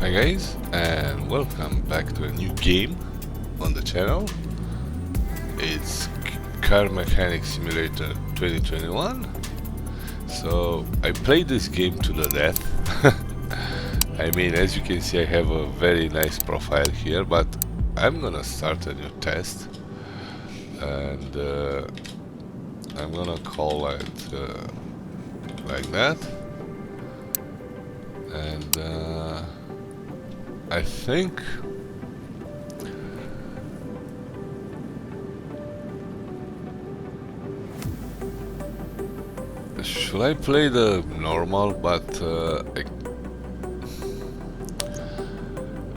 Hi guys, and welcome back to a new game on the channel. It's Car Mechanic Simulator 2021. So I played this game to the death. I mean, as you can see, I have a very nice profile here, but I'm gonna start a new test, and I'm gonna call it like that, and I think should I play the normal, but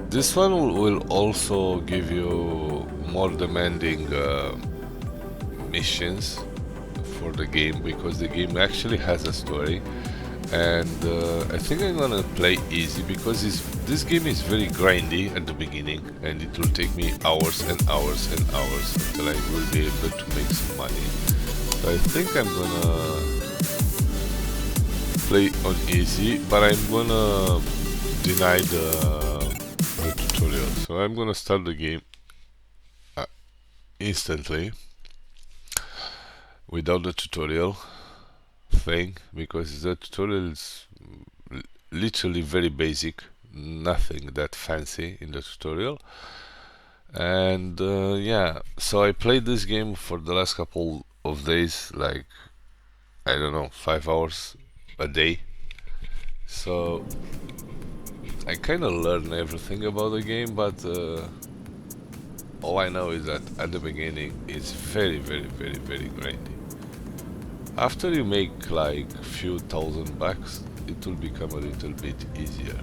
this one will also give you more demanding missions for the game, because the game actually has a story, and I think I'm gonna play easy because this game is very grindy at the beginning, and it will take me hours and hours and hours until I will be able to make some money. So I think I'm gonna play on easy, but I'm gonna deny the tutorial. So I'm gonna start the game instantly without the tutorial thing, because the tutorial is literally very basic, nothing that fancy in the tutorial. And yeah, so I played this game for the last couple of days, like, I don't know, 5 hours a day. So I kind of learned everything about the game, but all I know is that at the beginning it's very, very, very, very grindy. After you make like few thousand bucks, it will become a little bit easier.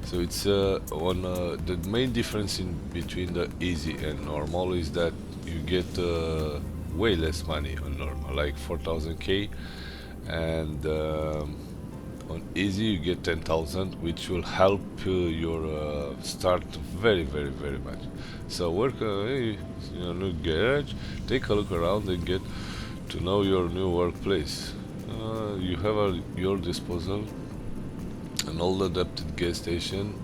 So it's the main difference in between the easy and normal is that you get way less money on normal, like 4000k, and on easy you get 10,000, which will help your start very, very, very much. So work in your new garage, take a look around and get to know your new workplace. You have at your disposal an old adapted gas station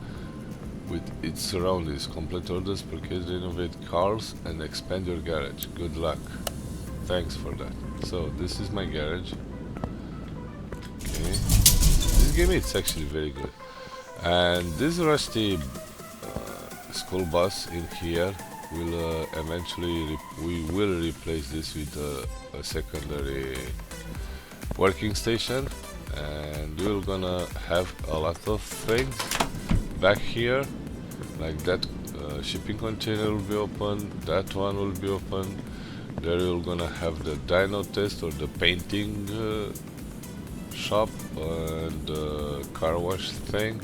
with its surroundings. Complete orders, purchase, renovate cars, and expand your garage. Good luck. Thanks for that. So this is my garage. Okay. This game is actually very good. And this rusty school bus in here will eventually we will replace this with a secondary working station, and we're gonna have a lot of things back here, like that shipping container will be open, that one will be open, there we're gonna have the dyno test or the painting shop and car wash thing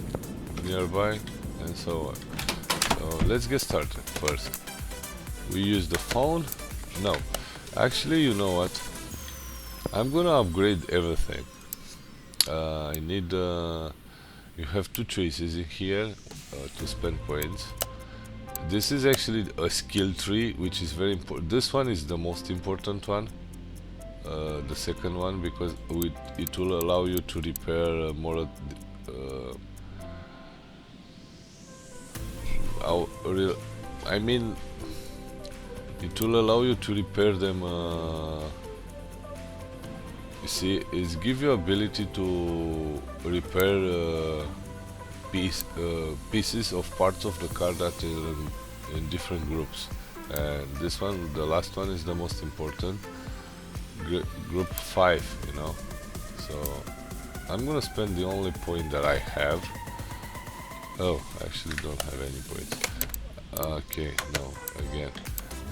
nearby, and so on. So let's get started. First we use the phone. No, actually, you know what, I'm gonna upgrade everything. I need you have two choices in here to spend points. This is actually a skill tree, which is very important. This one is the most important one, the second one, because it will allow you to repair more I mean, it will allow you to repair them. You see, it gives you ability to repair pieces of parts of the car that are in different groups. And this one, the last one, is the most important. Group 5, you know. So I'm gonna spend the only point that I have. Oh, I actually don't have any points. Okay, no, again.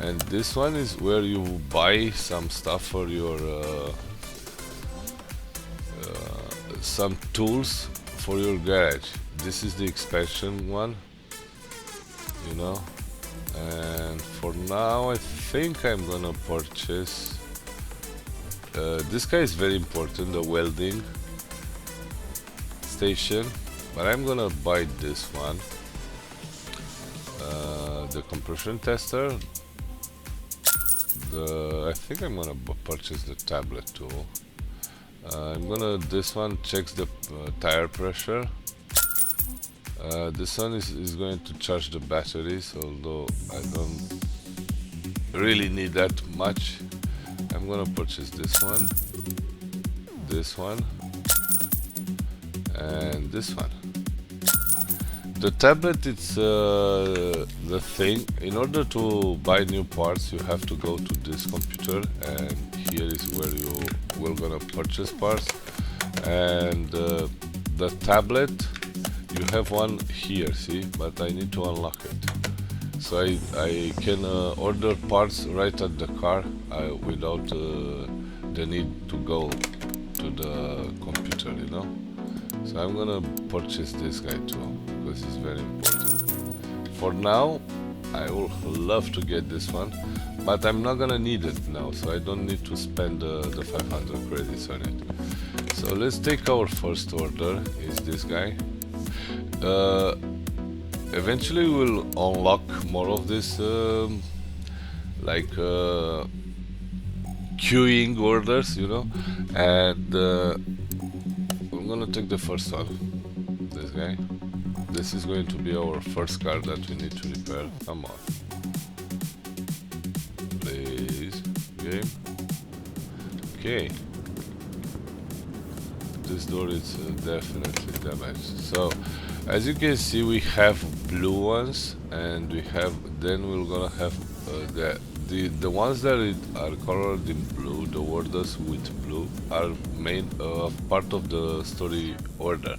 And this one is where you buy some stuff for your some tools for your garage. This is the expansion one, you know. And for now I think I'm gonna purchase this guy is very important, the welding station, but I'm gonna buy this one, the compression tester. I think I'm gonna purchase the tablet tool. This one checks the tire pressure. This one is going to charge the batteries, although I don't really need that much. I'm gonna purchase this one, and this one. The tablet, it's the thing. In order to buy new parts, you have to go to this computer, and here is where you will gonna purchase parts. And the tablet, you have one here, see, but I need to unlock it. So I can order parts right at the car without the need to go to the computer, you know. So I'm gonna purchase this guy too, because it's very important. For now, I would love to get this one, but I'm not gonna need it now, so I don't need to spend the 500 credits on it. So let's take our first order, is this guy. Eventually we'll unlock more of this like queuing orders, you know, and I'm gonna take the first one, this guy. This is going to be our first car that we need to repair. Come on, please, game. Okay, this door is definitely damaged. So as you can see, we have blue ones, and then we're gonna have the ones that are colored in blue, the orders with blue, are main part of the story order.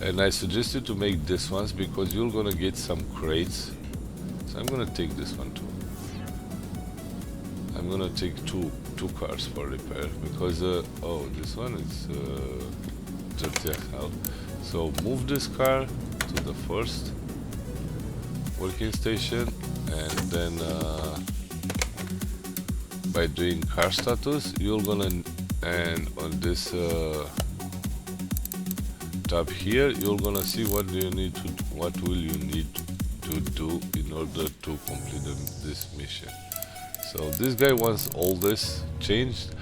And I suggest you to make this ones because you're gonna get some crates. So I'm gonna take this one too. I'm gonna take two cars for repair because oh, this one is dirty as hell. So move this car to the first working station, and then by doing car status, you're gonna, and on this tab here, you're gonna see what will you need to do in order to complete this mission. So this guy wants all this changed.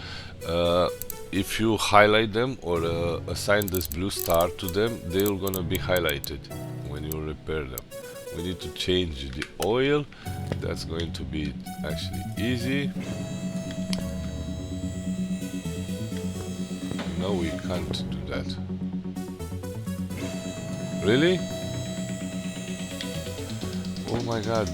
If you highlight them or assign this blue star to them, they're gonna be highlighted when you repair them. We need to change the oil. That's going to be actually easy. No, we can't do that. Really? Oh my god,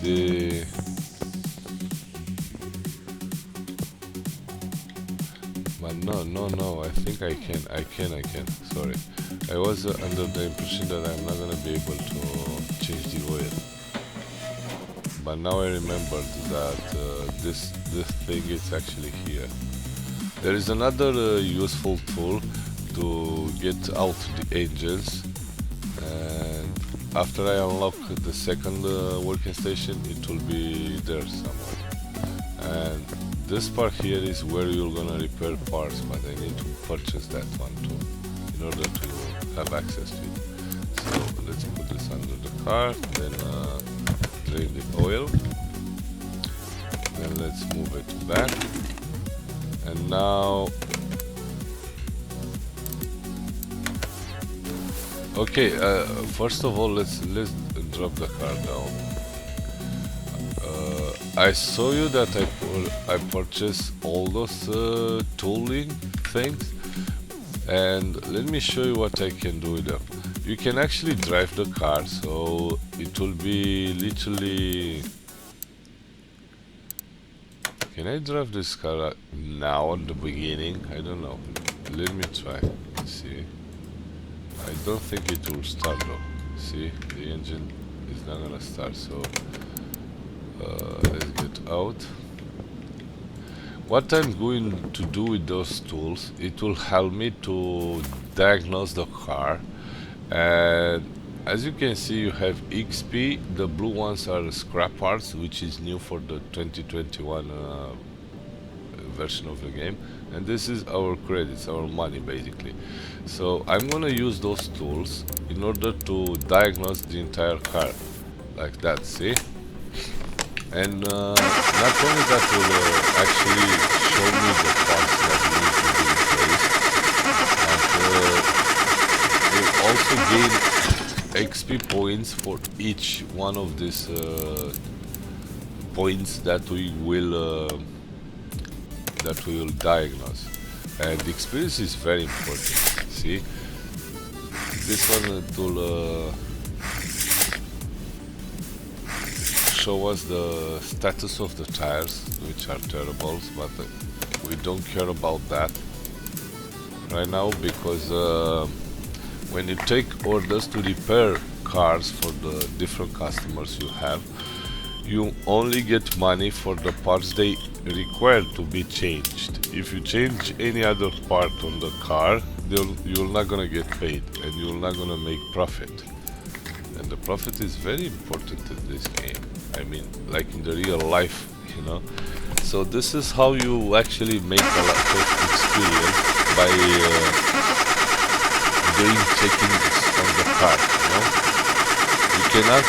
But no, I think I can. Sorry. I was under the impression that I'm not gonna be able to change the oil. But now I remembered that this thing is actually here. There is another useful tool to get out the engines, and after I unlock the second working station, it will be there somewhere. And this part here is where you're gonna repair parts, but I need to purchase that one too in order to have access to it. So let's put this under the car, then drain the oil, then let's move it back, and now okay, first of all let's drop the car down. I saw you that I purchased all those tooling things, and let me show you what I can do with them. You can actually drive the car, so it will be literally... Can I drive this car now at the beginning? I don't know. Let me try. See. I don't think it will start though. See, the engine is not gonna start, so let's get out. What I'm going to do with those tools, it will help me to diagnose the car. And as you can see, you have XP. The blue ones are scrap parts, which is new for the 2021 version of the game, and this is our credits, our money basically. So I'm gonna use those tools in order to diagnose the entire car, like that, see? And not only that will actually show me the parts that need to be replaced, but will also gain XP points for each one of these points that we will diagnose. And the experience is very important. See, this one will show us the status of the tires, which are terrible, but we don't care about that right now, because when you take orders to repair cars for the different customers you have, you only get money for the parts they require to be changed. If you change any other part on the car, you're not gonna get paid and you're not gonna make profit. And the profit is very important in this game. I mean, like in the real life, you know. So this is how you actually make a lot of experience, by doing checking on the car, you know. You cannot,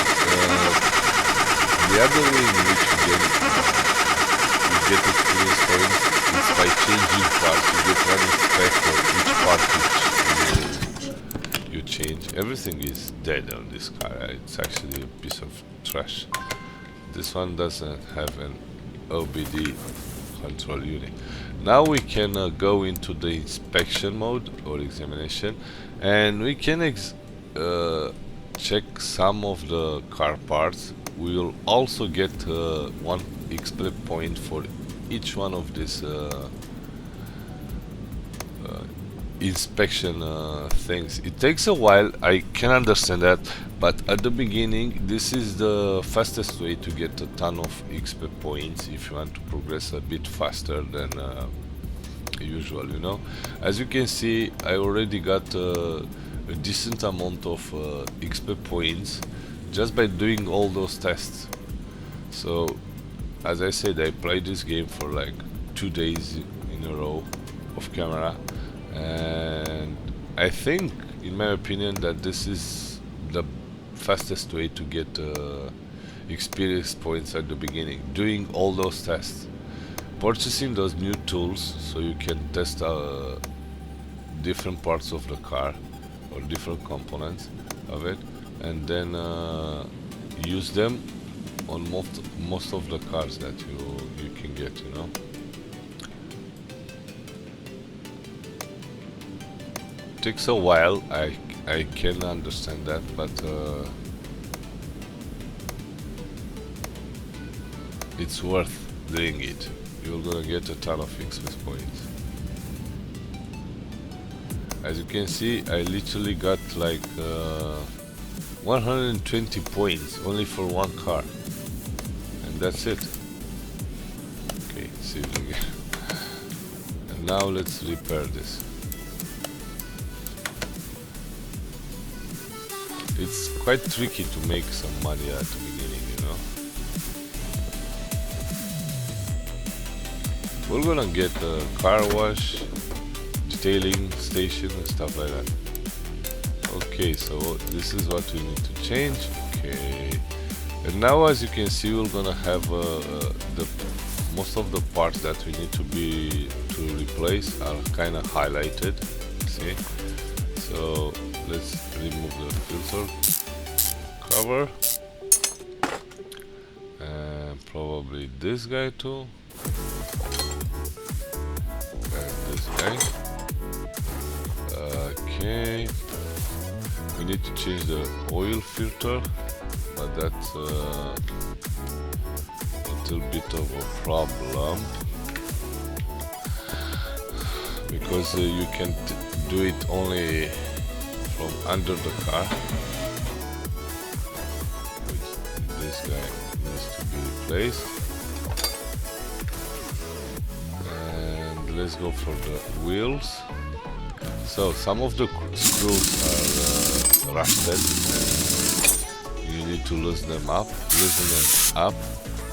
the other way in which you get experience points is by changing parts. You get one inspect for each part which you change. Everything is dead on this car. It's actually a piece of trash. This one doesn't have an OBD control unit. Now we can go into the inspection mode or examination, and we can check some of the car parts. We will also get one XP point for each one of these inspection things. It takes a while, I can understand that, but at the beginning this is the fastest way to get a ton of XP points if you want to progress a bit faster than usual, you know. As you can see, I already got a decent amount of XP points just by doing all those tests. So as I said, I played this game for like 2 days in a row off camera, and I think, in my opinion, that this is the fastest way to get experience points at the beginning, doing all those tests, purchasing those new tools so you can test different parts of the car or different components of it, and then use them on most of the cars that you can get, you know. Takes a while, I can understand that, but it's worth doing it. You're gonna get a ton of XP points. As you can see, I literally got like 120 points only for one car, and that's it. Okay, see it again. And now let's repair this. It's quite tricky to make some money at the beginning, you know. We're gonna get a car wash, detailing station and stuff like that. Okay, so this is what we need to change. Okay, and now as you can see, we're gonna have the most of the parts that we need to replace are kind of highlighted. See, so let's remove the filter cover, and probably this guy too, and this guy. Okay, we need to change the oil filter, but that's a little bit of a problem, because you can do it only from under the car, which this guy needs to be replaced. And let's go for the wheels. So some of the screws are rusted, and you need to loosen them up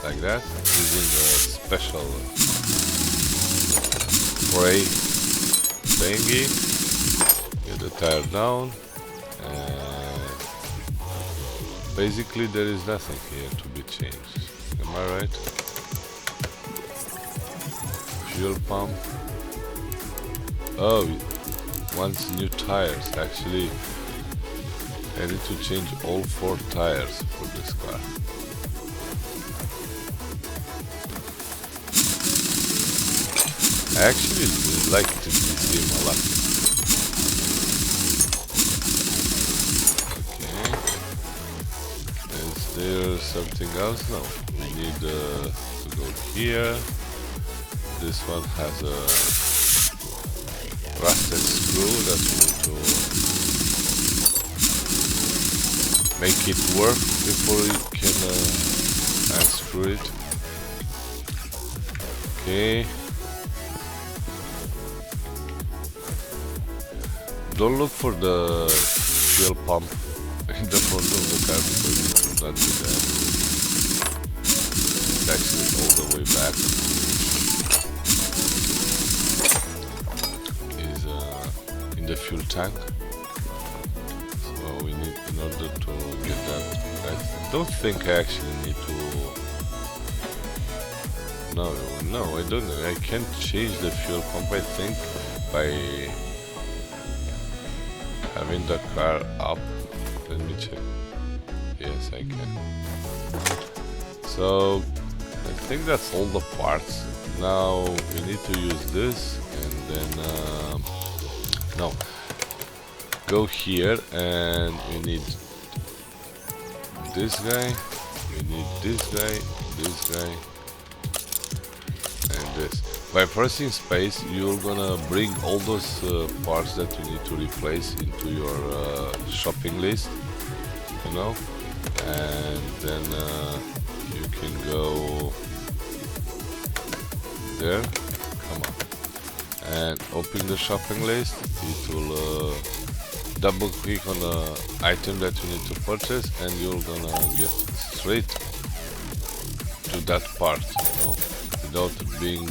like that, using a special spray thingy. Get the tire down, and basically there is nothing here to be changed. Am I right? Fuel pump. Oh, wants new tires. Actually, I I need to change all 4 tires for this car. I actually like this game a lot. Okay. Is there something else? No. We need to go here. This one has a rusted screw that we need to make it work before we can unscrew it. Okay. Don't look for the fuel pump in the front of the car because it will not be there. It's actually all the way back. Is in the fuel tank. So we need, in order to get that, I don't think I actually need to. No, I don't. I can't change the fuel pump. I think by having the car up. Let me check. Yes, I can. So I think that's all the parts. Now we need to use this and then no, go here and we need this guy, we need this guy, and this. By pressing space, you're gonna bring all those parts that you need to replace into your shopping list, you know, and then you can go there. Come on, and open the shopping list. It will double click on the item that you need to purchase, and you're gonna get straight to that part, you know, without being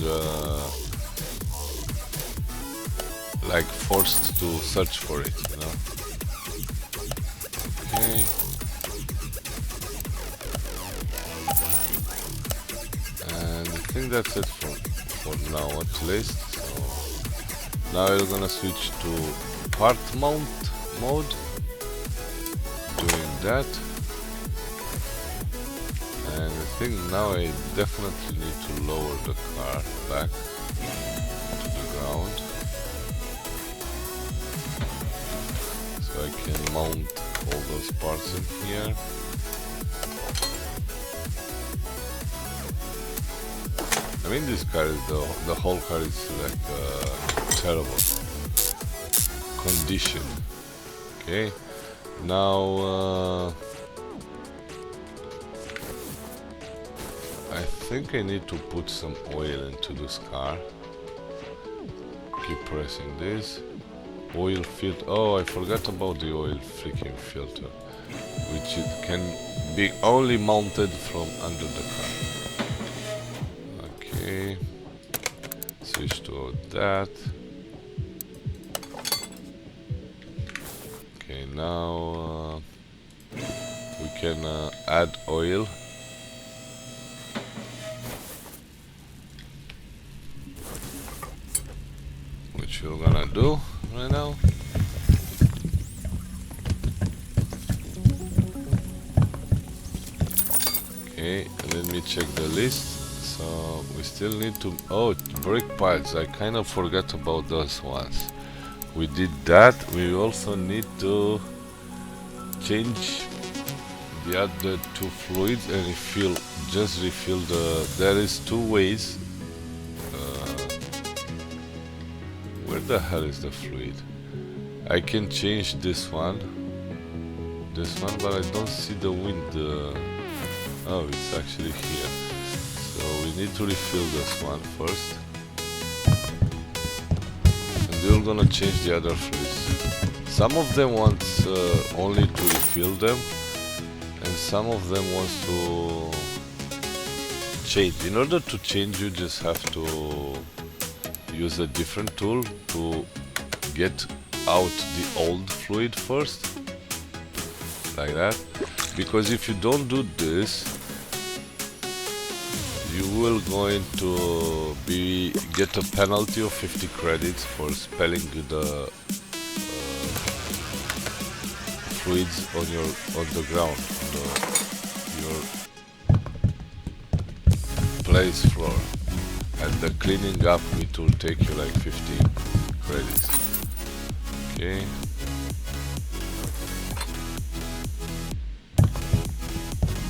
like forced to search for it, you know. Okay. And I think that's it for now at least. So now you're gonna switch to part mount mode. Doing that. And I think now I definitely need to lower the car back to the ground so I can mount all those parts in here. I mean, this car is the whole car is like terrible condition. Okay, now I think I need to put some oil into this car. Keep pressing this. Oil filter. Oh, I forgot about the oil freaking filter, which it can be only mounted from under the car. Okay, switch to that. Okay, now we can add oil. Which we're gonna do right now. Okay, let me check the list. So we still need to, oh, brake pads, I kind of forgot about those ones. We did that. We also need to change the other two fluids and just refill the, there is two ways. Where the hell is the fluid? I can change this one, but I don't see the wind. Oh, it's actually here. So we need to refill this one first. And we're gonna change the other fluids. Some of them want only to refill them, and some of them want to change. In order to change, you just have to use a different tool to get out the old fluid first, like that, because if you don't do this, you will going to get a penalty of 50 credits for spilling the weeds on the ground, on your place floor, and the cleaning up it will take you like 15 credits. Okay.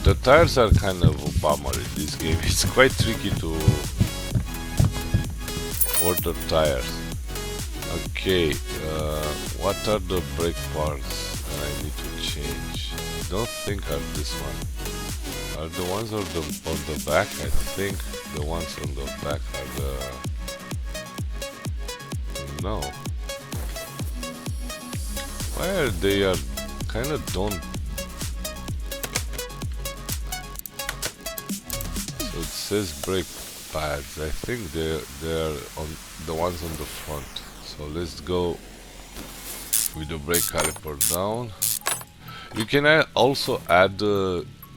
The tires are kind of a bummer in this game. It's quite tricky to order tires. Okay, what are the brake parts that I need to change? I don't think are this one. Are the ones on the back? I think the ones on the back are the... No. Why are they kind of don't... So it says brake pads. I think they're on the ones on the front. So let's go with the brake caliper down. You can also add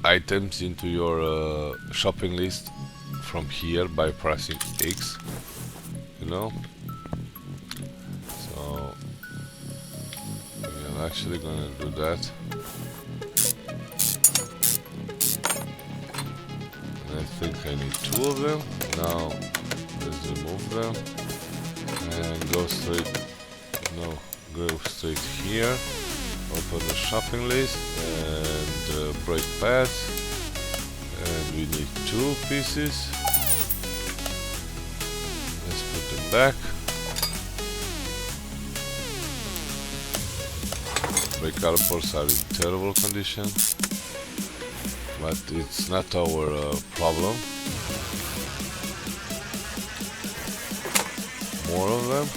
items into your shopping list from here by pressing X, you know. So we're actually gonna do that. And I think I need 2 of them. Now let's remove them and go straight here. Open the shopping list and brake pads, and we need 2 pieces. Let's put them back. Brake calipers are in terrible condition, but it's not our problem. More of them.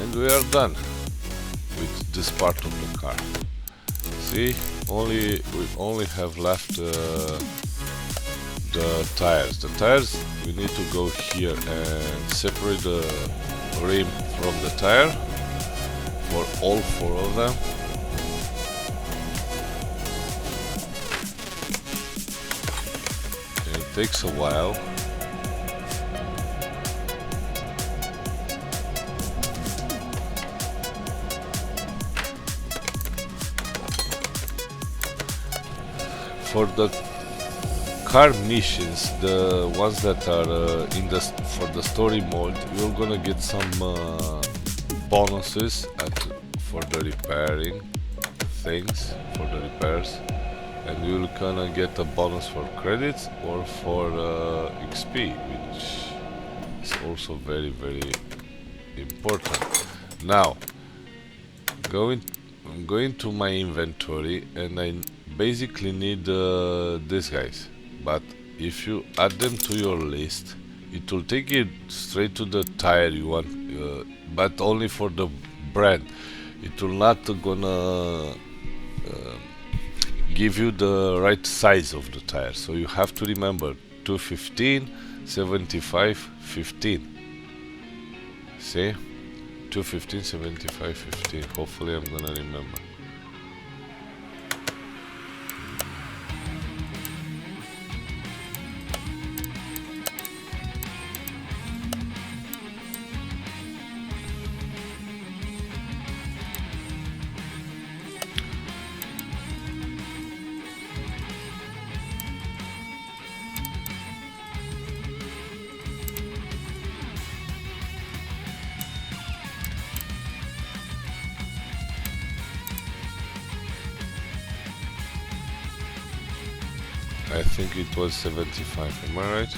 And we are done with this part of the car. See, we only have left the tires. The tires, we need to go here and separate the rim from the tire for all 4 of them. And it takes a while. For the car missions, the ones that are for the story mode, you're gonna get some bonuses for the repairing things, for the repairs, and you're gonna get a bonus for credits or for XP, which is also very, very important. Now, I'm going to my inventory, and I basically need these guys, but if you add them to your list, it will take you straight to the tire you want, but only for the brand. It will not gonna give you the right size of the tire, so you have to remember 215, 75, 15. See, 215, 75, 15. Hopefully I'm gonna remember. I think it was 75, am I right?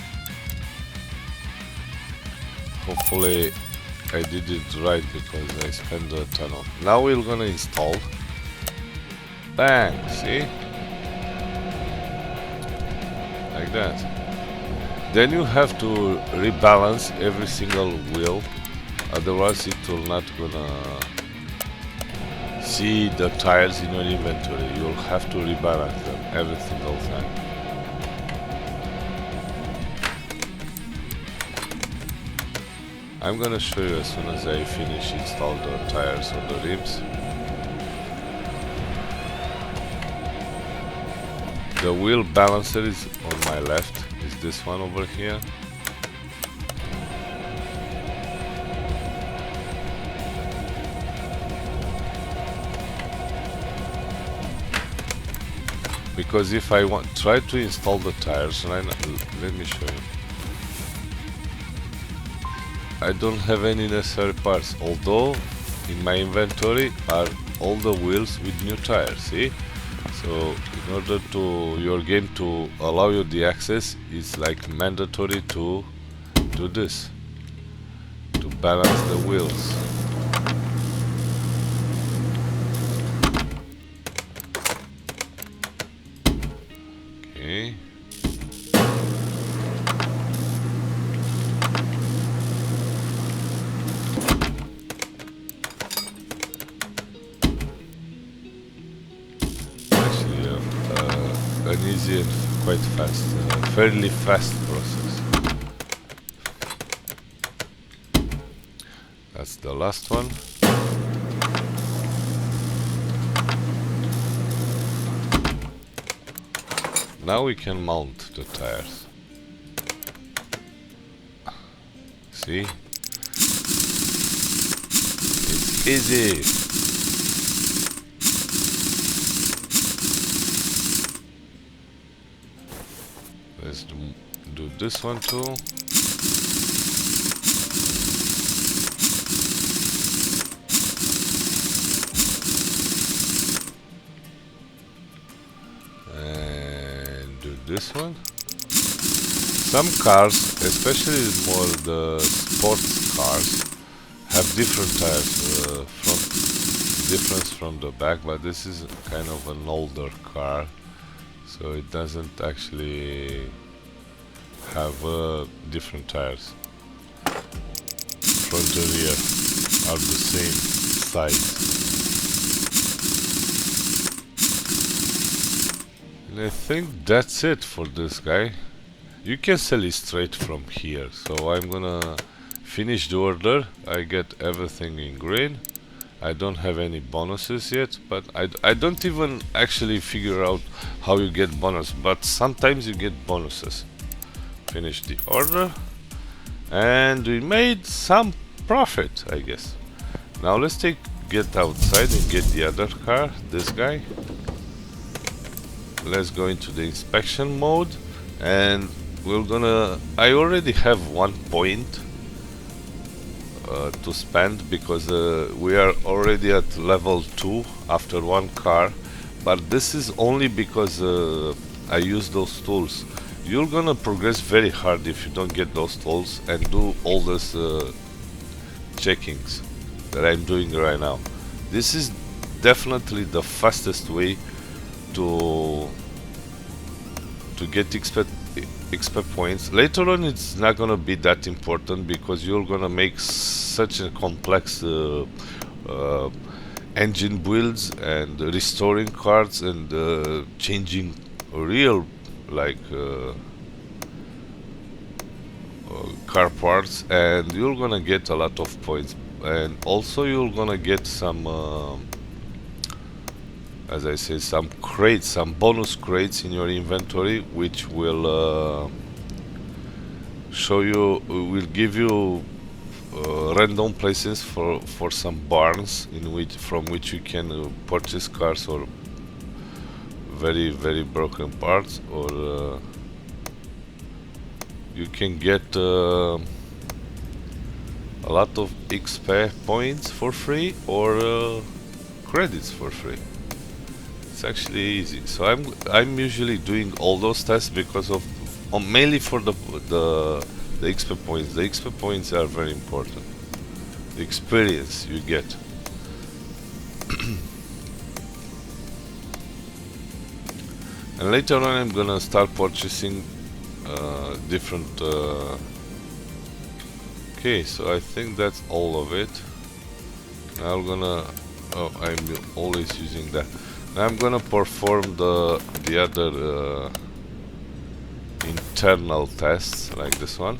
Hopefully I did it right because I spent a ton of... Now we're gonna install. Bang, see? Like that. Then you have to rebalance every single wheel, otherwise it will not gonna see the tires in your inventory. You'll have to rebalance them every single time. I'm gonna show you as soon as I finish install the tires on the rims. The wheel balancer is on my left, is this one over here. Because if I try to install the tires, let me show you. I don't have any necessary parts, although in my inventory are all the wheels with new tires, see? So in order to your game to allow you the access, it's like mandatory to do this, to balance the wheels. Okay. An easy and quite fast, fairly fast process. That's the last one. Now we can mount the tires. See? It's easy. Let's do this one too. And do this one. Some cars, especially more the sports cars, have different tires, difference from the back, but this is kind of an older car, so it doesn't actually have different tires. Front and rear are the same size. And I think that's it for this guy. You can sell it straight from here, so I'm gonna finish the order. I get everything in green. I don't have any bonuses yet, but I don't even actually figure out how you get bonus, but sometimes you get bonuses. Finish the order, and we made some profit, I guess. Now let's get outside and get the other car, this guy. Let's go into the inspection mode, and I already have 1 point to spend, because we are already at level 2 after 1 car, but this is only because I use those tools. You're gonna progress very hard if you don't get those tools and do all this checkings that I'm doing right now. This is definitely the fastest way to get XP points. Later on it's not gonna be that important, because you're gonna make such a complex engine builds and restoring cards and changing real car parts, and you're gonna get a lot of points, and also you're gonna get some as I say, some crates, some bonus crates in your inventory, which will will give you random places for some barns from which you can purchase cars or very broken parts, or you can get a lot of XP points for free, or credits for free. It's actually easy. So I'm usually doing all those tests because of mainly for the XP points. The XP points are very important. The experience you get. And later on I'm gonna start purchasing different okay, so I think that's all of it. Now I'm gonna I'm always using that. Now I'm gonna perform the other internal tests, like this one.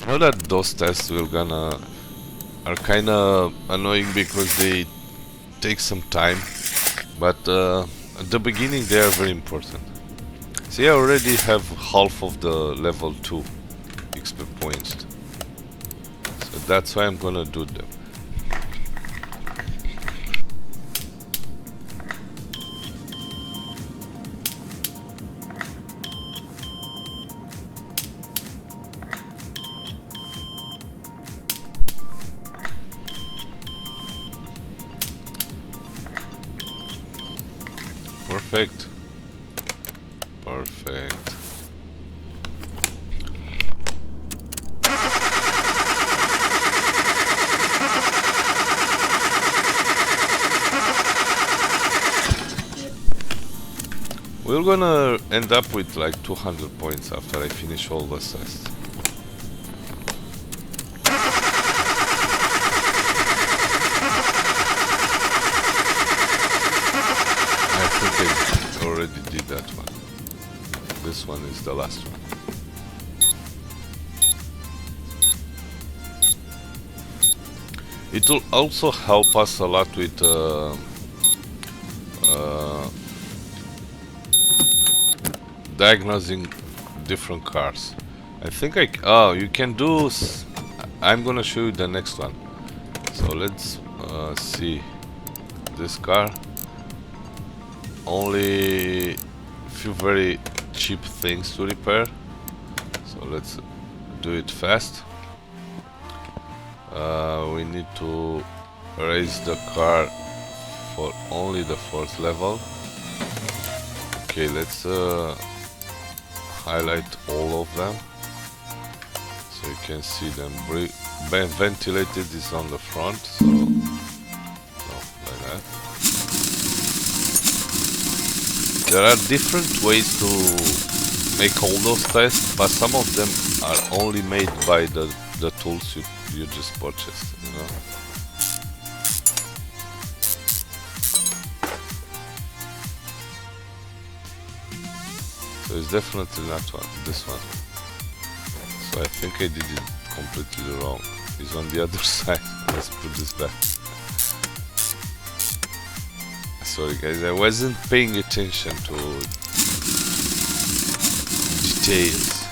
know that those tests are kind of annoying because they take some time, but at the beginning they are very important. See, I already have half of the level 2 XP points, so that's why I'm gonna do them. Perfect. Perfect. We're gonna end up with like 200 points after I finish all the tests. I think I already did that one. This one is the last one. It will also help us a lot with diagnosing different cars. I think you can do. I'm gonna show you the next one. So let's see this car. Only few very cheap things to repair. So let's do it fast. We need to raise the car for only the 4th level. Okay, let's highlight all of them so you can see them. Ventilated is on the front, so like that. There are different ways to make all those tests, but some of them are only made by the tools you just purchased, you know. So it's definitely not this one. So I think I did it completely wrong. It's on the other side. Let's put this back. Sorry guys, I wasn't paying attention to details.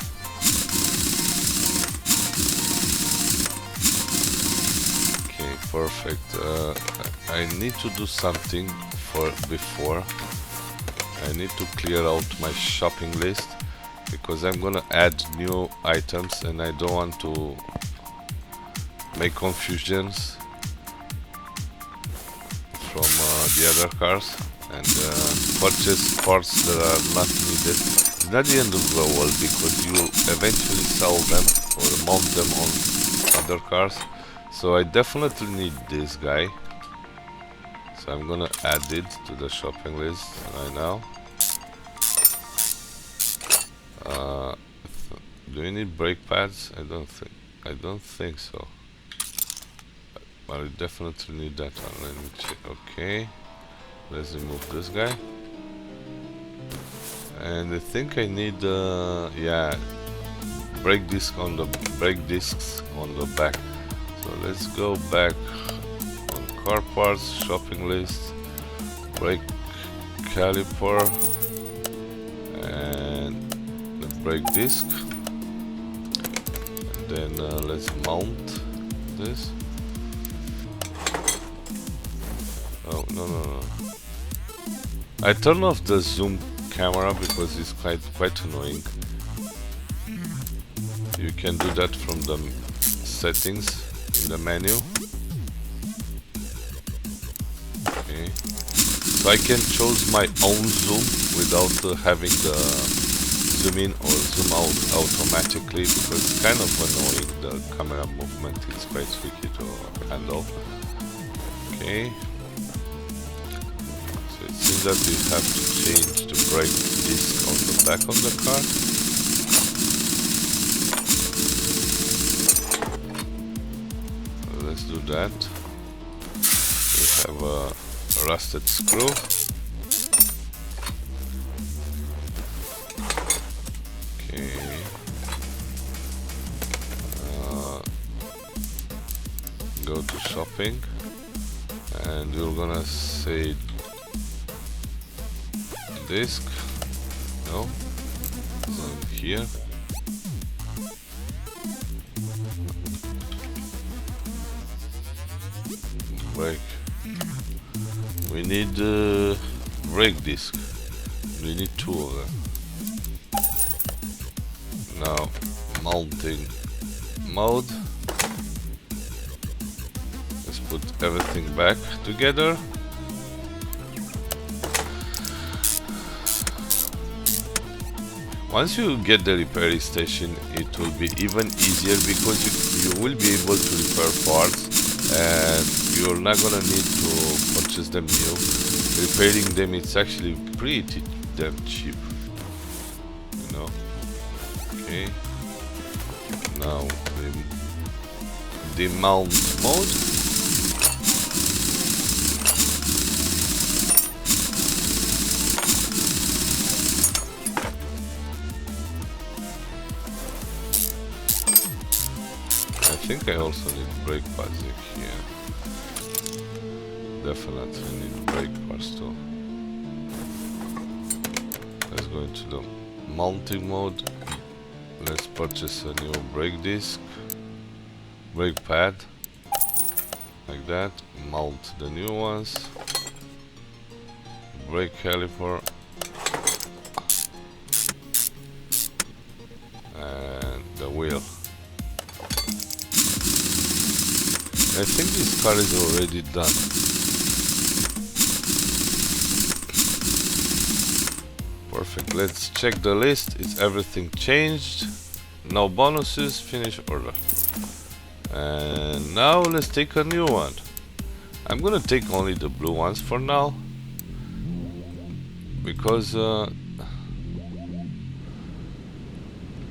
Okay, perfect. I need to do something before. I need to clear out my shopping list because I'm gonna add new items and I don't want to make confusions from the other cars and purchase parts that are not needed. It's not the end of the world because you will eventually sell them or mount them on other cars. So I definitely need this guy. So I'm gonna add it to the shopping list right now. Do we need brake pads? I don't think so. But I definitely need that one. Let me check. Okay, let's remove this guy. And I think I need brake discs on the back. So let's go back on car parts, shopping list, brake caliper, and the brake disc. And then let's mount this. Oh no. I turn off the zoom camera because it's quite annoying. You can do that from the settings in the menu. Okay. So I can choose my own zoom without having the zoom in or zoom out automatically because it's kind of annoying. The camera movement is quite tricky to handle. Okay. So it seems that we have to change the brake disc on the back of the car. Let's do that. We have a rusted screw. Okay. go to shopping, and we're gonna say disk. No, here. Break. We need break disk. We need two of them. Now mounting mode. Let's put everything back together. Once you get the repair station, it will be even easier because you will be able to repair parts and you're not gonna need to purchase them new. Repairing them, it's actually pretty damn cheap, you know. Okay, now the mount mode. I think I also need brake pads here. Definitely need brake pads too. Let's go into the mounting mode. Let's purchase a new brake disc, brake pad, like that. Mount the new ones. Brake caliper. And the wheel. I think this car is already done. Perfect. Let's check the list. It's everything changed. No bonuses. Finish order. And now let's take a new one. I'm gonna take only the blue ones for now, because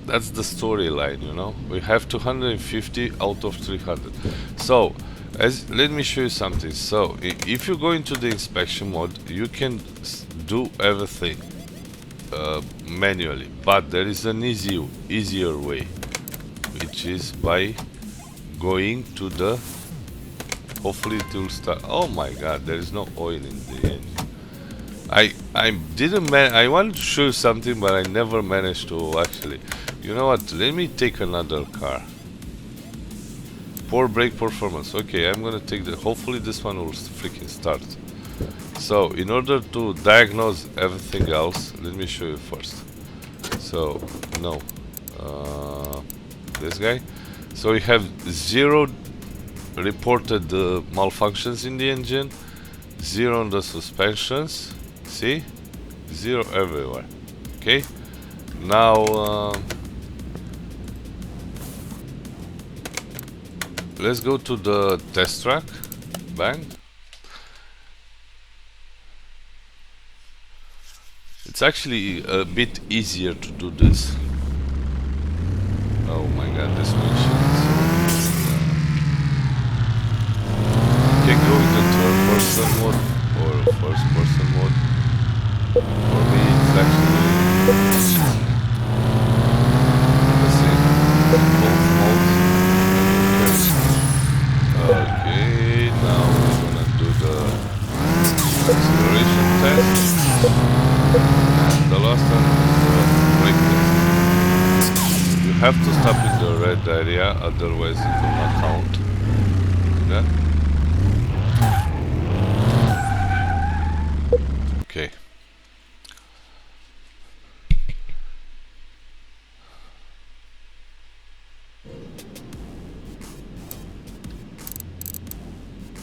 that's the storyline, you know. We have 250 out of 300. So let me show you something. So if you go into the inspection mode, you can do everything manually, but there is an easier way, which is by going to the, hopefully it will start. Oh my god, there is no oil in the engine. I wanted to show you something, but I never managed to actually. You know what, let me take another car. Poor brake performance. Okay, I'm gonna take the, hopefully this one will freaking start. So in order to diagnose everything else, let me show you first. So no, this guy. So we have 0 reported malfunctions in the engine, 0 on the suspensions. See, 0 everywhere. Okay, now let's go to the test track. Bang. It's actually a bit easier to do this. Oh my god, this windshield is so can go in the third person mode or first person mode. For me it's actually the same, both modes. Okay, now we're gonna do the acceleration test. And the last one is the brake test. You have to stop in the red area, otherwise it will not count. Yeah? Okay.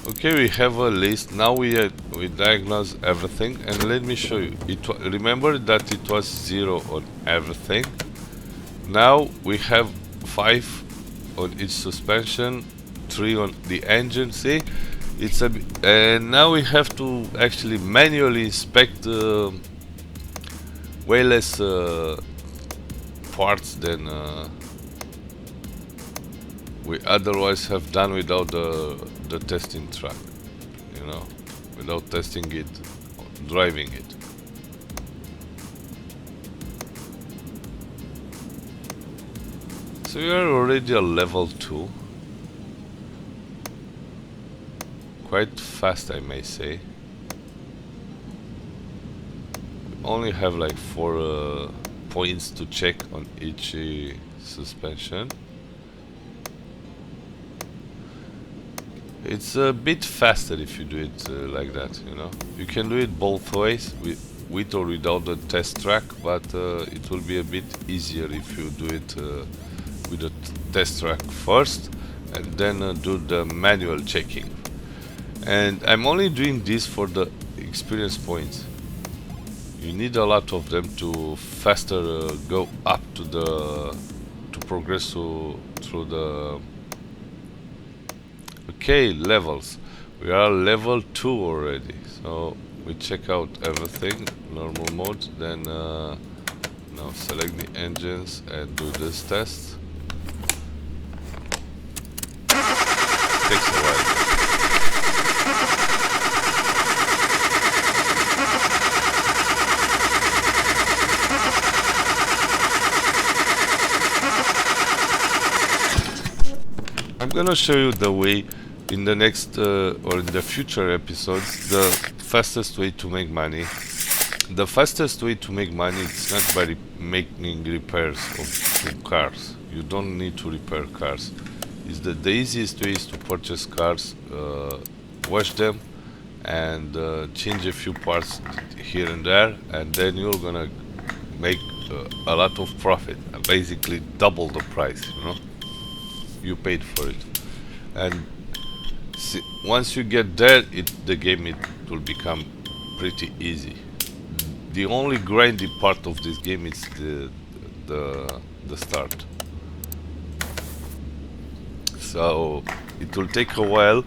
Okay, we have a list. Now we diagnose everything, and let me show you. Remember that it was 0 on everything. Now we have 5 on each suspension, 3 on the engine. See, it's a and now we have to actually manually inspect way less parts than we otherwise have done without the testing track, you know, without testing it, driving it. So we are already at level 2. quite fast, I may say. Only have like 4 points to check on each suspension. It's a bit faster if you do it like that, you know. You can do it both ways, with or without the test track, but it will be a bit easier if you do it with the test track first and then do the manual checking. And I'm only doing this for the experience points. You need a lot of them to faster go up to progress through the levels. We are level 2 already, so we check out everything, normal mode, then now select the engines and do this test. Takes a while. I'm gonna show you the way in the next or in the future episodes, the fastest way to make money. The fastest way to make money is not by making repairs of cars. You don't need to repair cars. It's the easiest way is to purchase cars, wash them, and change a few parts here and there, and then you're gonna make a lot of profit. Basically, double the price. You know, you paid for it, and once you get there, the game will become pretty easy. The only grindy part of this game is the start. So it will take a while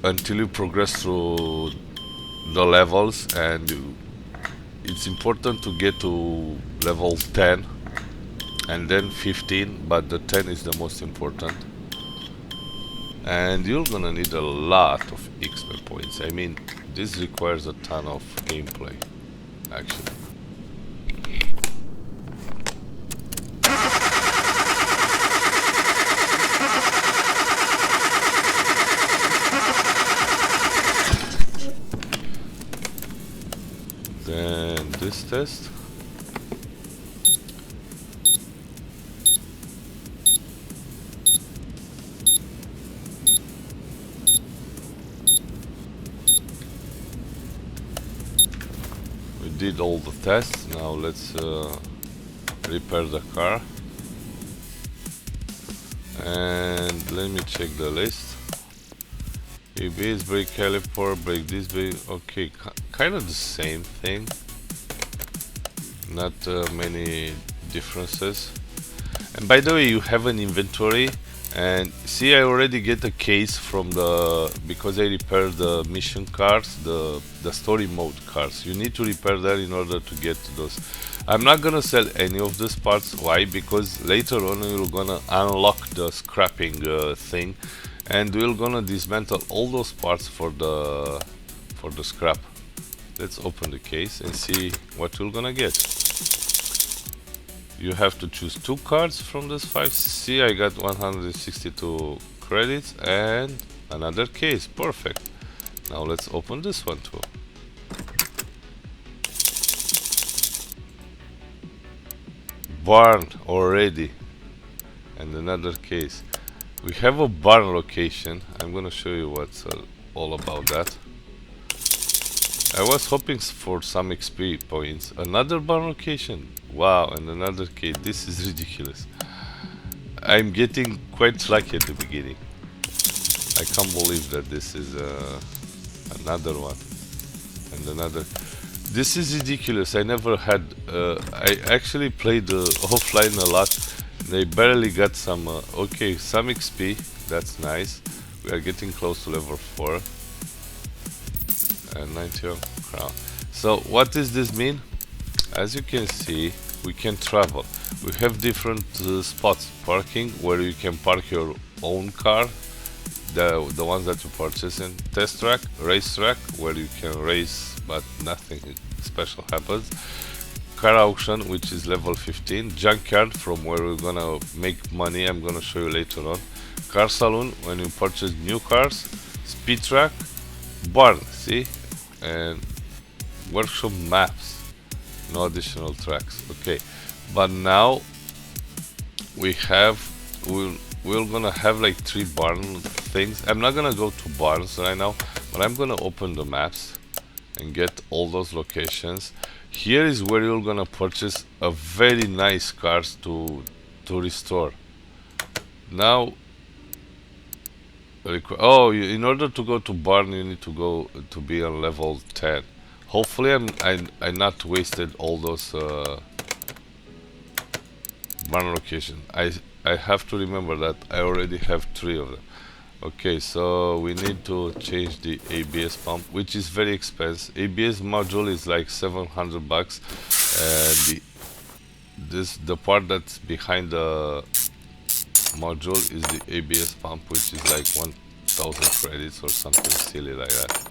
until you progress through the levels, and it's important to get to level 10 and then 15, but the 10 is the most important. And you're gonna need a lot of XP points. I mean, this requires a ton of gameplay, actually. Then this test. Did all the tests. Now let's repair the car, and let me check the list. ABS, brake caliper, brake disc brake. Okay, kind of the same thing, not many differences. And by the way, you have an inventory, and see, I already get a case from because I repaired the mission cars, the story mode cars. You need to repair that in order to get to those. I'm not gonna sell any of these parts. Why? Because later on you're gonna unlock the scrapping thing, and we're gonna dismantle all those parts for the scrap. Let's open the case and see what we're gonna get. You have to choose 2 cards from this 5. See, I got 162 credits and another case. Perfect. Now let's open this one too. Barn already, and another case. We have a barn location. I'm gonna show you what's all about that. I was hoping for some XP points. Another barn location. Wow, and another case. This is ridiculous. I'm getting quite lucky at the beginning. I can't believe that this is another one. And another. This is ridiculous. I never had. I actually played offline a lot. And I barely got some. Okay, some XP. That's nice. We are getting close to level 4. And 91 crown. So what does this mean? As you can see, we can travel. We have different spots. Parking, where you can park your own car, the ones that you purchase in. Test track, race track, where you can race but nothing special happens. Car auction, which is level 15. Junkyard, from where we're gonna make money. I'm gonna show you later on. Car saloon, when you purchase new cars. speed track, barn, see, and workshop maps, no additional tracks. Okay, but now we have we're gonna have like 3 barn things. I'm not gonna go to barns right now, but I'm gonna open the maps and get all those locations. Here is where you're gonna purchase a very nice cars to restore. Now, oh, in order to go to barn, you need to go to be on level 10. Hopefully, I not wasted all those barn location. I have to remember that I already have 3 of them. Okay, so we need to change the ABS pump, which is very expensive. ABS module is like 700 bucks, and the part that's behind the module is the ABS pump, which is like 1000 credits or something silly like that.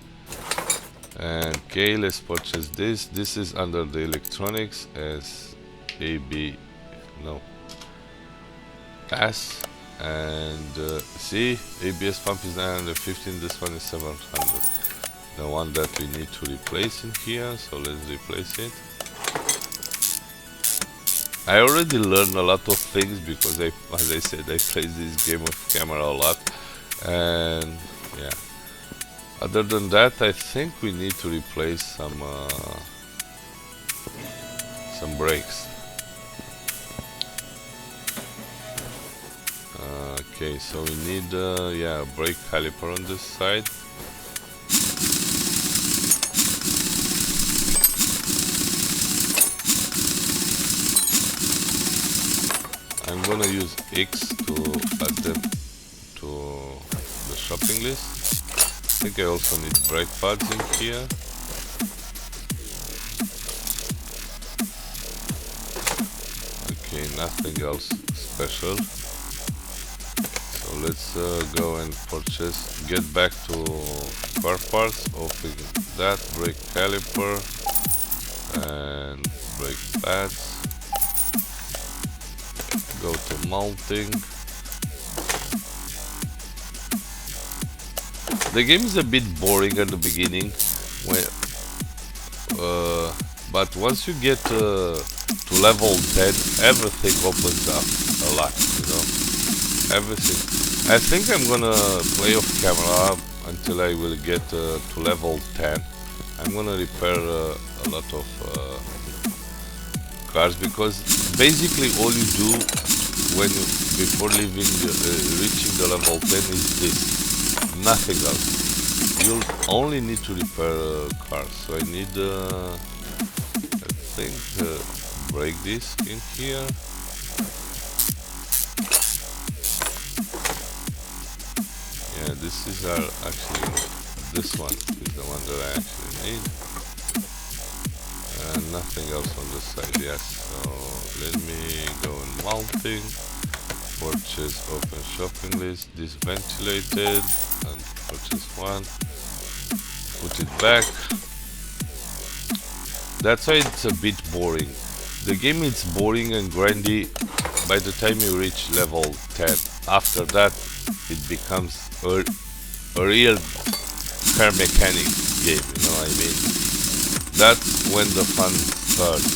And okay, let's purchase this. This is under the electronics as AB, no, S. And see, ABS pump is 915, this one is 700. The one that we need to replace in here, so let's replace it. I already learned a lot of things because as I said, I played this game with camera a lot, and yeah. Other than that, I think we need to replace some brakes. Okay, so we need yeah, brake caliper on this side. I'm gonna use X to add them to the shopping list. I think I also need brake pads in here. Okay, nothing else special. So let's go and purchase, get back to car parts, open that, brake caliper and brake pads. Go to mounting. The game is a bit boring at the beginning, but once you get to level 10, everything opens up a lot, you know, everything. I think I'm gonna play off camera until I will get to level 10. I'm gonna repair a lot of cars, because basically all you do before reaching the level 10 is this, nothing else. You'll only need to repair cars. So I need I think brake disc in here. Yeah, this is this one is the one that I actually need. And nothing else on this side, yes. So let me go in mounting, purchase open shopping list, this ventilated, and purchase one, put it back. That's why it's a bit boring. The game is boring and grindy by the time you reach level 10. After that it becomes a real car mechanic game, you know what I mean? That's when the fun starts,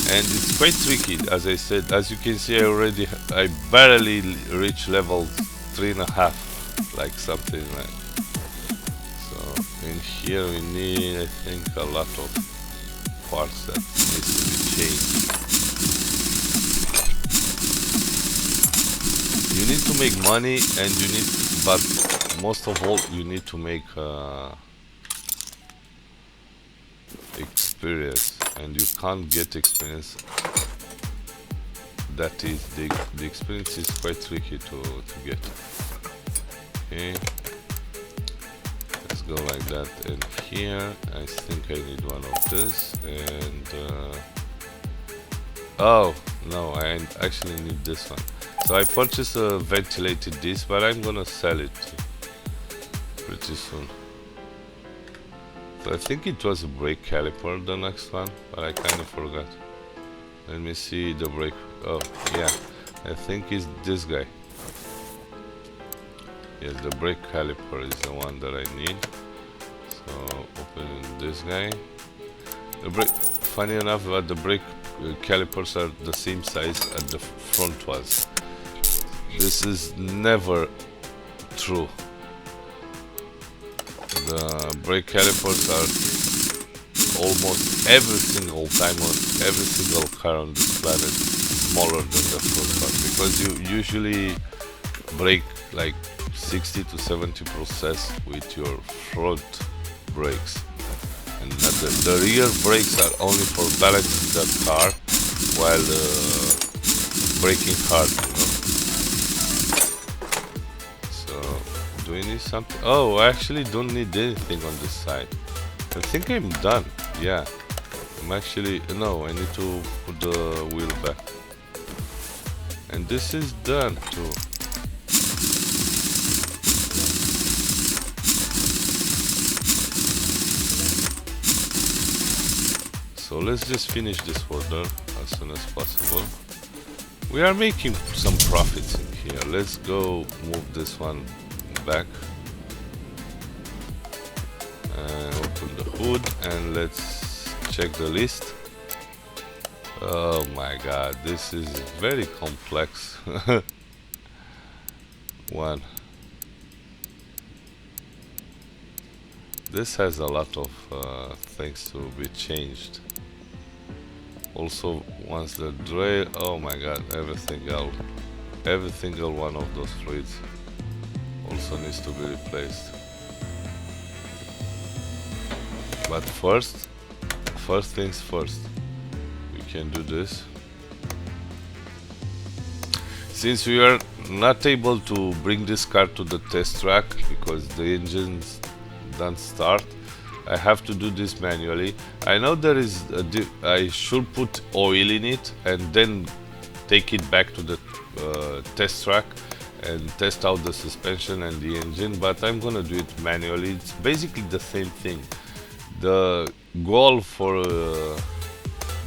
and it's quite tricky. As I said, as you can see, I barely reached level 3.5, like something like. So in here we need, I think, a lot of parts that needs to be changed. You need to make money, and but most of all, you need to make experience, and you can't get experience. That is, the experience is quite tricky to get. Okay, let's go like that. And here I think I need one of this, and oh no, I actually need this one. So I purchased a ventilated disc, but I'm gonna sell it pretty soon. So I think it was a brake caliper, the next one, but I kind of forgot. Let me see the brake. Oh yeah, I think it's this guy. Yes, the brake caliper is the one that I need. So open this guy. The brake, funny enough, but the brake calipers are the same size as the front ones. This is never true. The brake calipers are almost every single time on every single car on this planet smaller than the front one, because you usually brake like 60 to 70% with your front brakes, and the rear brakes are only for balancing the car while braking hard, you know. So do we need something? Oh, I actually don't need anything on this side. I think I'm done. Yeah, I'm actually, no, I need to put the wheel back, and this is done too. So let's just finish this order as soon as possible. We are making some profits in here. Let's go move this one back and open the hood, and let's check the list. Oh my god, this is very complex one. This has a lot of things to be changed. Also, once the drill, oh my god, every single one of those fluids also needs to be replaced. But first things first, we can do this. Since we are not able to bring this car to the test track because the engines don't start, I have to do this manually. I know there is I should put oil in it and then take it back to the test track and test out the suspension and the engine, but I'm gonna do it manually. It's basically the same thing. The goal for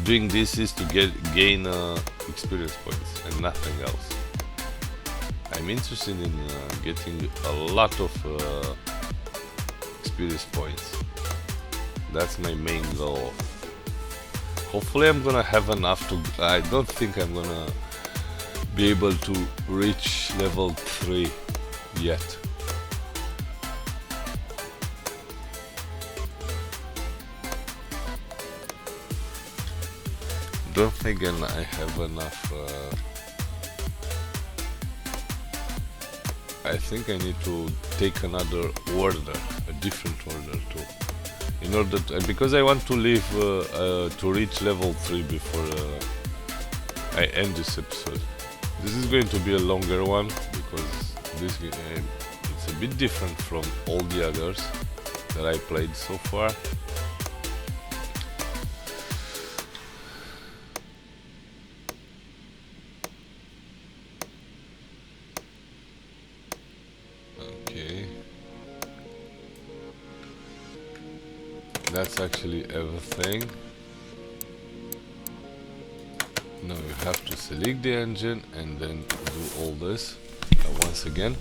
doing this is to gain experience points and nothing else. I'm interested in getting a lot of experience points. That's my main goal. Hopefully I'm gonna have enough to, I don't think I'm gonna be able to reach level 3 yet. Don't think I have enough. I think I need to take another order, a different order too, in order to, because I want to leave to reach level 3 before I end this episode. This is going to be a longer one because this game it's a bit different from all the others that I played so far. That's actually everything. Now you have to select the engine and then do all this once again.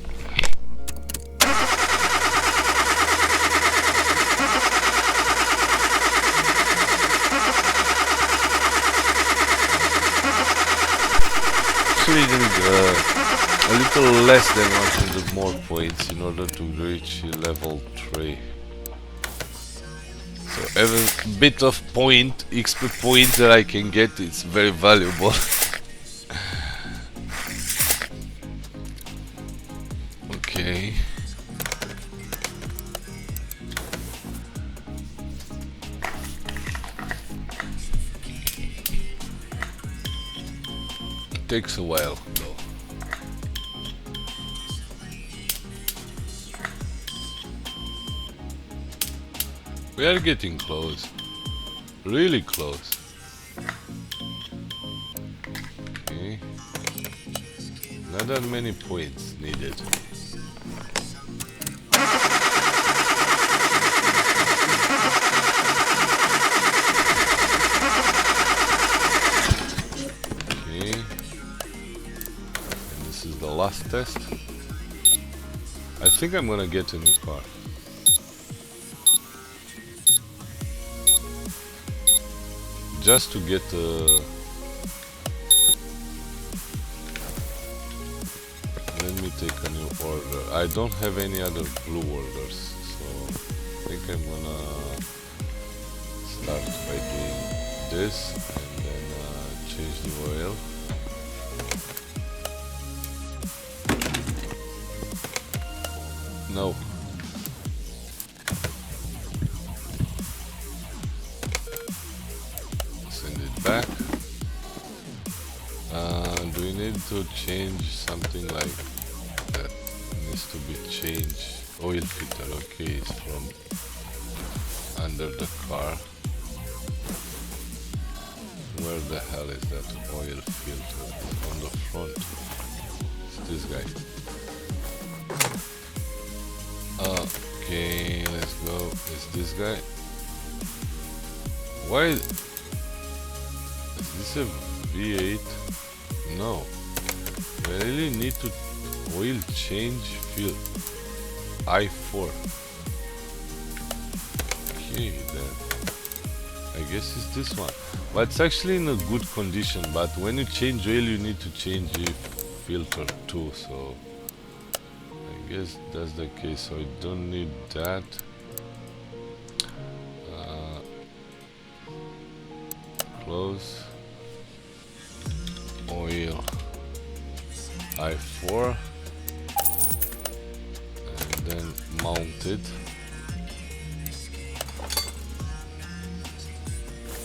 Actually need a little less than 100 more points in order to reach level 3. So every bit of XP point that I can get is very valuable. Okay. It takes a while though. We are getting close, really close. Okay, not that many points needed. Okay, and this is the last test. I think I'm gonna get a new car. Just to get let me take a new order. I don't have any other blue orders, so I think I'm gonna start by doing this and then change the oil. No. Send it back. Do we need to change something like that? Needs to be changed. Oil filter, okay, it's from under the car. Where the hell is that oil filter? On the front. It's this guy. Okay, let's go. It's this guy. Why is this a V8? No. I really need to oil change field I4. Okay, then I guess it's this one. But it's actually in a good condition. But when you change oil, you need to change the filter too. So I guess that's the case. So I don't need that. Close. Oil I4 and then mount it.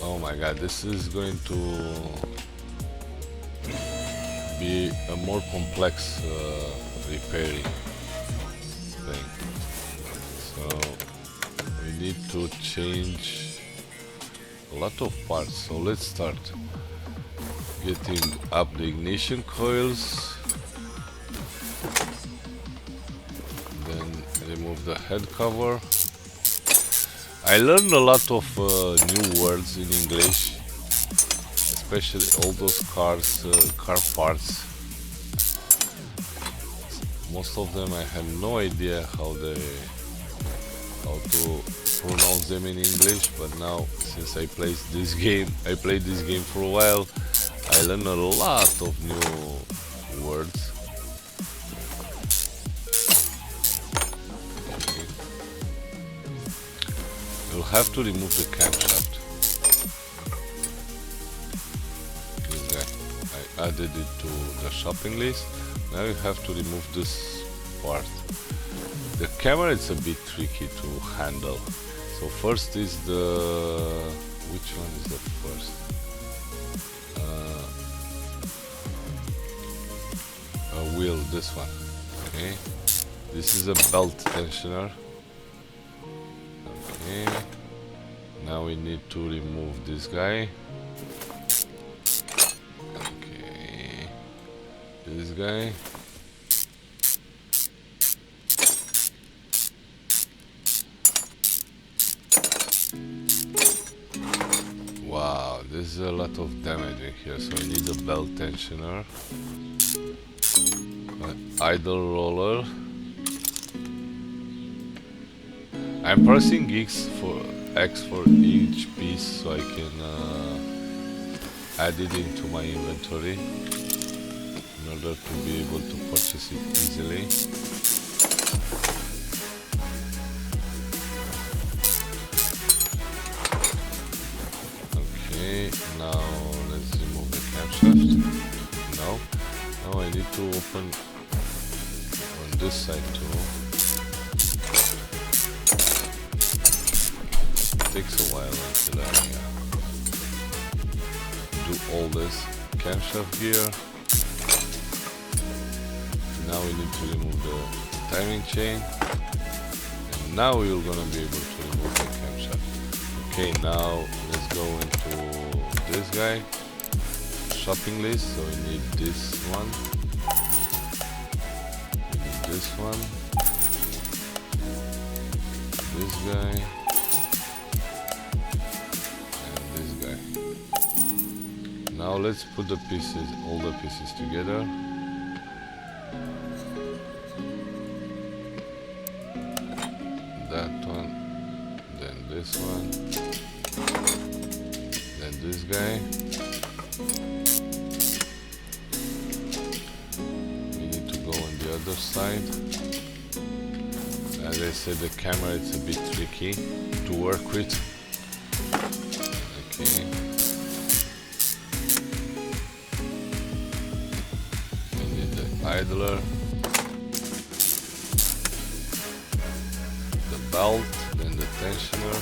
Oh my god, this is going to be a more complex repairing thing. So we need to change a lot of parts. So let's start getting up the ignition coils, then remove the head cover. I learned a lot of new words in English, especially all those car parts. Most of them I had no idea how to pronounce them in English, but now since I played this game for a while, I learned a lot of new words. Okay. You'll have to remove the camshaft. I added it to the shopping list. Now you have to remove this part. The camera is a bit tricky to handle. So first is which one is the first? Wheel, this one. Okay, this is a belt tensioner. Okay, now we need to remove this guy. Okay, this guy. Wow, there's a lot of damage in here, so I need a belt tensioner. Idle roller. I'm pressing X for each piece so I can add it into my inventory in order to be able to purchase it easily. Okay, now let's remove the camshaft. No, now I need to open on this side too. It takes a while until I do all this. Camshaft gear. Now we need to remove the timing chain. And now we're gonna be able to remove the camshaft. Okay, now let's go into this guy. Shopping list, so we need this one. We need this one. This guy. And this guy. Now let's put the pieces, all the pieces together. that one, then this one, then this guy. We need to go on the other side. As I said, the camera is a bit tricky to work with. Okay. We need the idler, the belt, then the tensioner.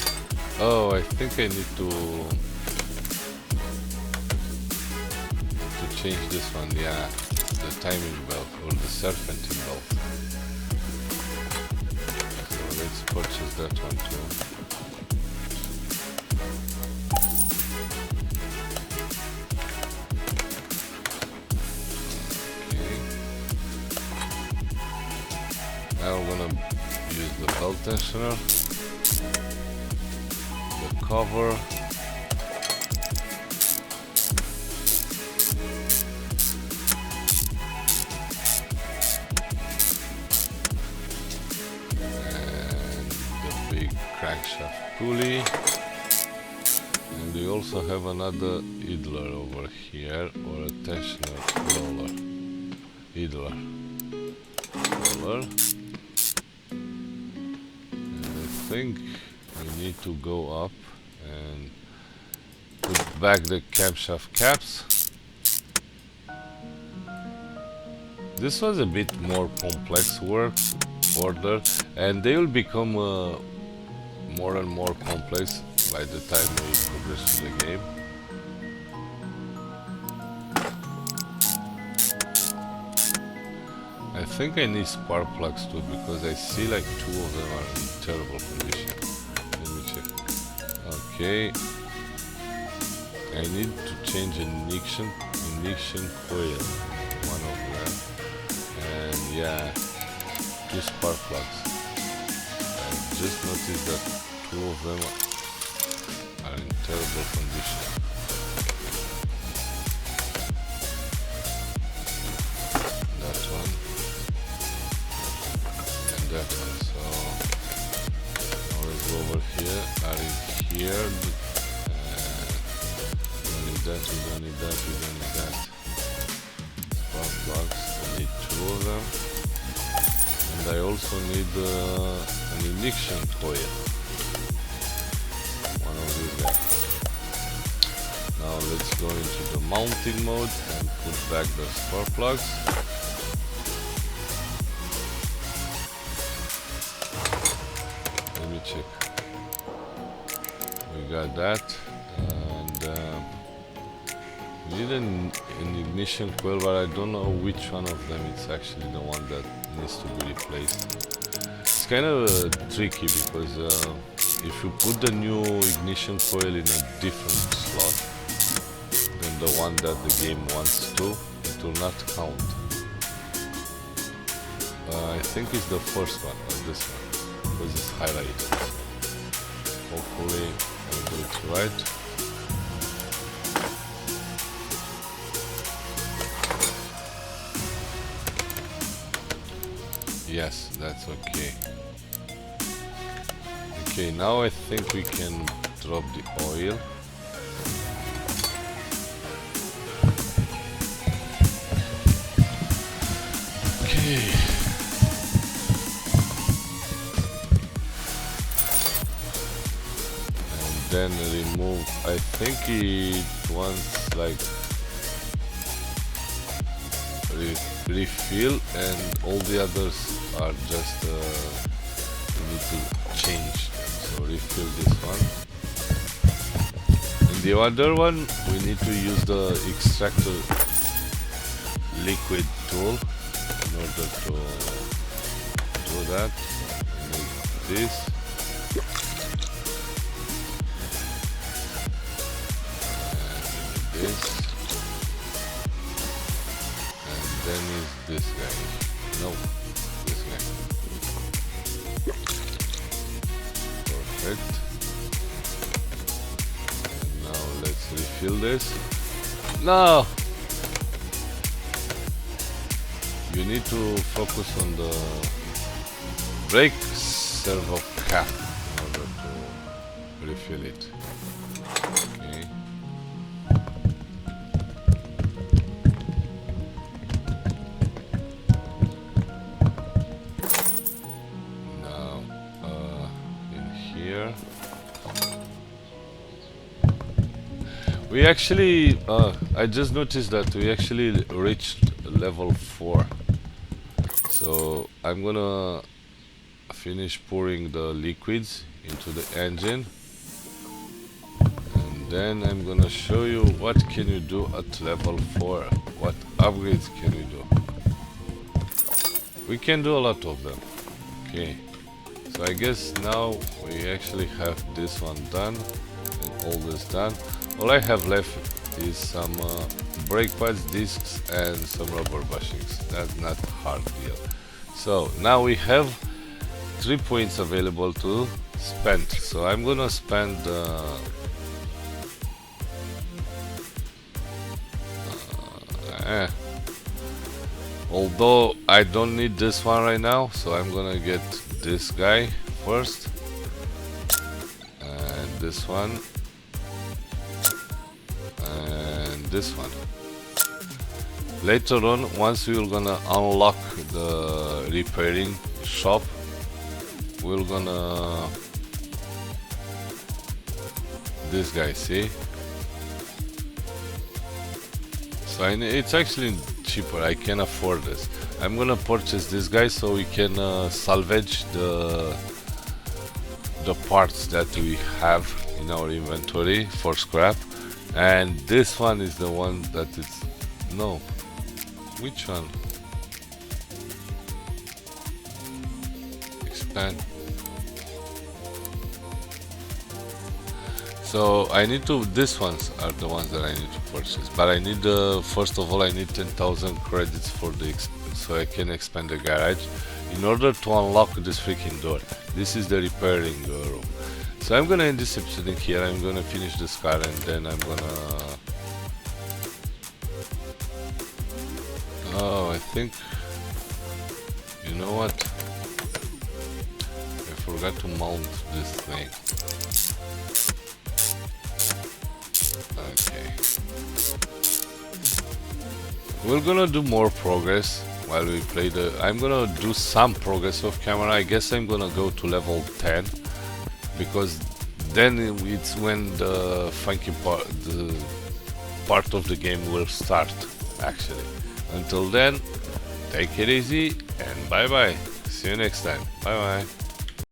Oh, I think I need to change this one. Yeah, the timing belt or the serpentine belt. So let's purchase that one too. Okay. Now we're gonna use the belt tensioner, the cover, crankshaft pulley, and we also have another idler over here, or a tensioner roller. Idler roller, and I think we need to go up and put back the camshaft caps. This was a bit more complex order, and they will become more and more complex by the time we progress through the game. I think I need spark plugs too, because I see like 2 of them are in terrible condition. Let me check. Okay. I need to change ignition coil, one of them. And yeah, 2 spark plugs. I just noticed that 2 of them are in terrible condition. That one and that one. So now let's go over here. Are in here? We don't need that. We don't need that. We don't need that. Spark plugs. I need 2 of them. And I also need an ignition coil. One of these guys. Now let's go into the mounting mode and put back the spark plugs. Let me check. We got that. And we need an ignition coil, but I don't know which one of them is actually the one that needs to be replaced. It's kind of tricky because if you put the new ignition coil in a different slot than the one that the game wants to, it will not count. I think it's the first one, or this one, because it's highlighted. Hopefully I'll do it right. Yes, that's okay. Okay, now I think we can drop the oil. Okay. And then remove, I think it wants like refill, and all the others are just we need to change them. So refill this one, and the other one we need to use the extractor liquid tool in order to do that. We need this. And this. Then is this guy. No, this guy. Perfect. And now let's refill this. No! You need to focus on the brakes. servo cap in order to refill it. Okay. Now in here we actually I just noticed that we actually reached level 4. So I'm gonna finish pouring the liquids into the engine, and then I'm gonna show you what can you do at level 4, what upgrades can you do. We can do a lot of them. Okay, so I guess now we actually have this one done and all this done. All I have left is some brake pads, discs and some rubber bushings. That's not hard deal. So now we have 3 points available to spend. So I'm gonna spend although I don't need this one right now, so I'm gonna get this guy first and this one and this one. Later on, once we're gonna unlock the repairing shop, we're gonna this guy, see? So it's actually cheaper, I can afford this. I'm gonna purchase this guy so we can salvage the parts that we have in our inventory for scrap. And this one is the one that is no. Which one? Expand. So I need to, these ones are the ones that I need to purchase, but I need first of all I need 10,000 credits for the so I can expand the garage in order to unlock this freaking door. This is the repairing room. So I'm gonna end this episode in here. I'm gonna finish this car and then I'm gonna I think, you know what, I forgot to mount this thing. Okay, we're gonna do more progress while we play the, I'm gonna do some progress off camera. I guess I'm gonna go to level 10 because then it's when the funky part, the part of the game will start actually. Until then, take it easy and bye bye. See you next time. Bye bye.